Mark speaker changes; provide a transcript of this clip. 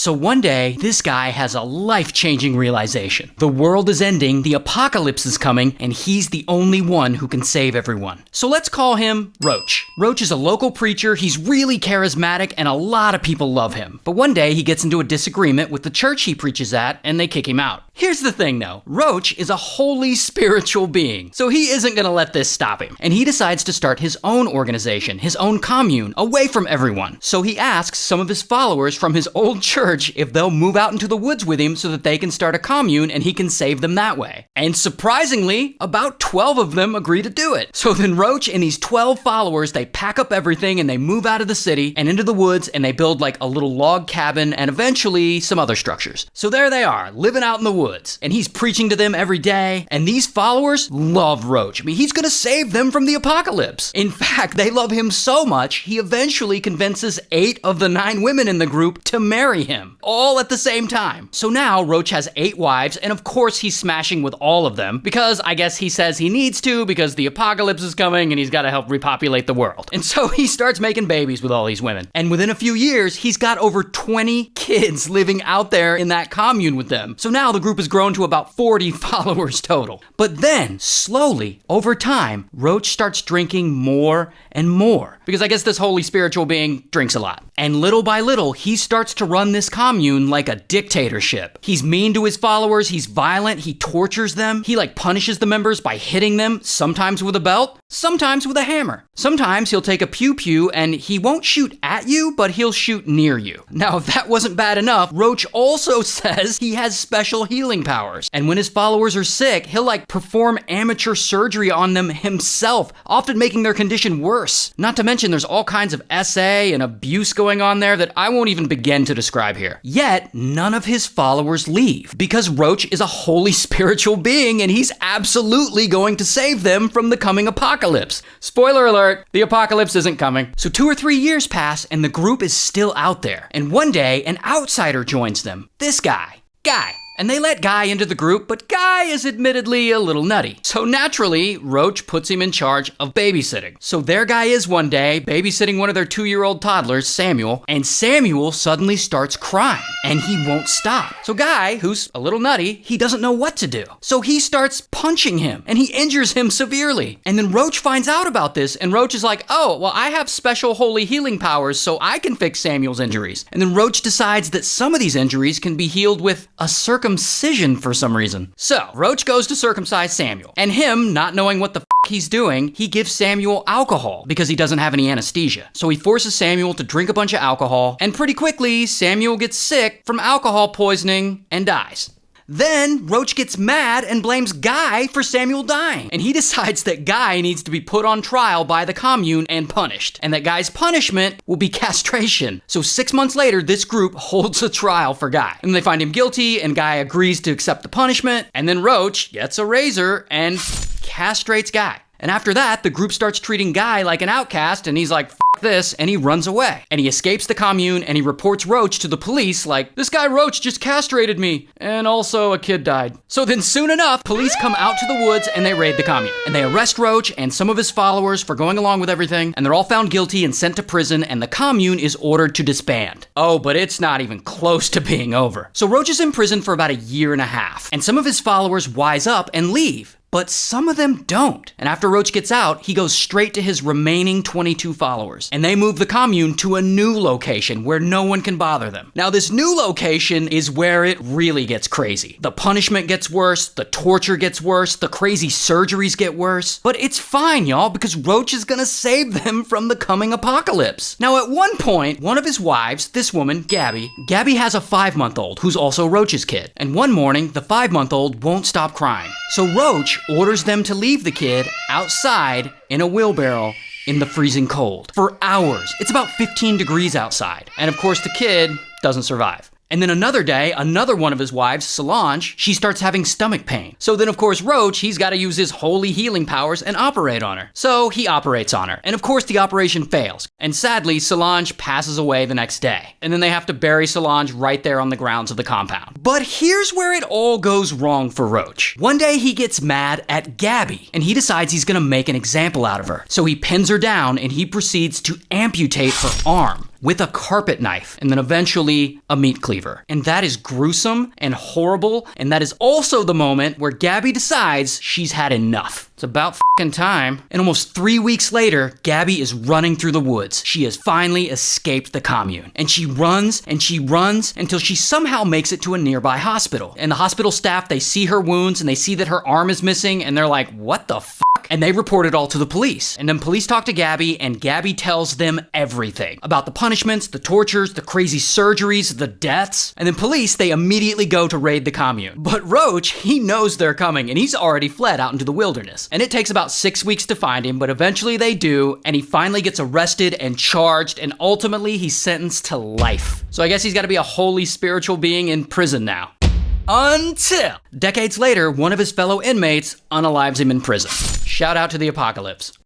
Speaker 1: So one day, this guy has a life-changing realization. The world is ending, the apocalypse is coming, and he's the only one who can save everyone. So let's call him Roch. Roch is a local preacher, he's really charismatic, and a lot of people love him. But one day, he gets into a disagreement with the church he preaches at, and they kick him out. Here's the thing though, Roch is a holy spiritual being, so he isn't gonna let this stop him. And he decides to start his own organization, his own commune, away from everyone. So he asks some of his followers from his old church if they'll move out into the woods with him so that they can start a commune and he can save them that way. And surprisingly, about 12 of them agree to do it. So then Roch and these 12 followers, they pack up everything and they move out of the city and into the woods and they build like a little log cabin and eventually some other structures. So there they are, living out in the woods. And he's preaching to them every day, and these followers love Roch. I mean, he's gonna save them from the apocalypse. In fact, they love him so much, he eventually convinces 8 of the 9 women in the group to marry him, all at the same time. So now, Roch has 8 wives, and of course he's smashing with all of them, because I guess he says he needs to, because the apocalypse is coming, and he's gotta help repopulate the world. And so he starts making babies with all these women. And within a few years, he's got over 20 kids living out there in that commune with them. So now the group has grown to about 40 followers total. But then, slowly, over time, Roch starts drinking more and more. Because I guess this holy spiritual being drinks a lot. And little by little, he starts to run this commune like a dictatorship. He's mean to his followers, he's violent, he tortures them, he punishes the members by hitting them, sometimes with a belt, sometimes with a hammer. Sometimes he'll take a pew-pew and he won't shoot at you, but he'll shoot near you. Now, if that wasn't bad enough, Roch also says he has special healing powers. And when his followers are sick, he'll perform amateur surgery on them himself, often making their condition worse. Not to mention there's all kinds of SA and abuse going on there that I won't even begin to describe here. Yet, none of his followers leave, because Roch is a holy spiritual being and he's absolutely going to save them from the coming apocalypse. Spoiler alert, the apocalypse isn't coming. So 2 or 3 years pass and the group is still out there. And one day, an outsider joins them. This guy. And they let Guy into the group, but Guy is admittedly a little nutty. So naturally, Roch puts him in charge of babysitting. So there Guy is one day, babysitting one of their 2-year-old toddlers, Samuel, and Samuel suddenly starts crying, and he won't stop. So Guy, who's a little nutty, he doesn't know what to do. So he starts punching him, and he injures him severely. And then Roch finds out about this, and Roch is like, oh, well, I have special holy healing powers, so I can fix Samuel's injuries. And then Roch decides that some of these injuries can be healed with a circumcision for some reason. So, Roch goes to circumcise Samuel, and him, not knowing what the he's doing, he gives Samuel alcohol because he doesn't have any anesthesia. So he forces Samuel to drink a bunch of alcohol, and pretty quickly, Samuel gets sick from alcohol poisoning and dies. Then, Roch gets mad and blames Guy for Samuel dying. And he decides that Guy needs to be put on trial by the commune and punished. And that Guy's punishment will be castration. So 6 months later, this group holds a trial for Guy. And they find him guilty, and Guy agrees to accept the punishment. And then Roch gets a razor and castrates Guy. And after that, the group starts treating Guy like an outcast, and he's like, F this, and he runs away. And he escapes the commune, and he reports Roch to the police like, this guy Roch just castrated me, and also a kid died. So then soon enough, police come out to the woods, and they raid the commune. And they arrest Roch and some of his followers for going along with everything, and they're all found guilty and sent to prison, and the commune is ordered to disband. Oh, but it's not even close to being over. So Roch is in prison for about 1.5 years, and some of his followers wise up and leave. But some of them don't. And after Roch gets out, he goes straight to his remaining 22 followers. And they move the commune to a new location where no one can bother them. Now, this new location is where it really gets crazy. The punishment gets worse, the torture gets worse, the crazy surgeries get worse. But it's fine, y'all, because Roch is gonna save them from the coming apocalypse. Now, at one point, one of his wives, this woman, Gabby has a 5-month-old who's also Roch's kid. And one morning, the 5-month-old won't stop crying. So Roch orders them to leave the kid outside in a wheelbarrow in the freezing cold for hours. It's about 15 degrees outside. And of course, the kid doesn't survive. And then another day, another one of his wives, Solange, she starts having stomach pain. So then, of course, Roch, he's got to use his holy healing powers and operate on her. So he operates on her. And of course, the operation fails. And sadly, Solange passes away the next day. And then they have to bury Solange right there on the grounds of the compound. But here's where it all goes wrong for Roch. One day, he gets mad at Gabby, and he decides he's going to make an example out of her. So he pins her down, and he proceeds to amputate her arm. with a carpet knife, and then eventually a meat cleaver. And that is gruesome and horrible, and that is also the moment where Gabby decides she's had enough. It's about f***ing time. And almost 3 weeks later, Gabby is running through the woods. She has finally escaped the commune. And she runs until she somehow makes it to a nearby hospital. And the hospital staff, they see her wounds and they see that her arm is missing and they're like, what the f***? And they report it all to the police. And then police talk to Gabby, and Gabby tells them everything about the punishments, the tortures, the crazy surgeries, the deaths. And then police, they immediately go to raid the commune. But Roch, he knows they're coming, and he's already fled out into the wilderness. And it takes about 6 weeks to find him, but eventually they do, and he finally gets arrested and charged, and ultimately he's sentenced to life. So I guess he's got to be a holy spiritual being in prison now. Until decades later, one of his fellow inmates unalives him in prison. Shout out to the apocalypse.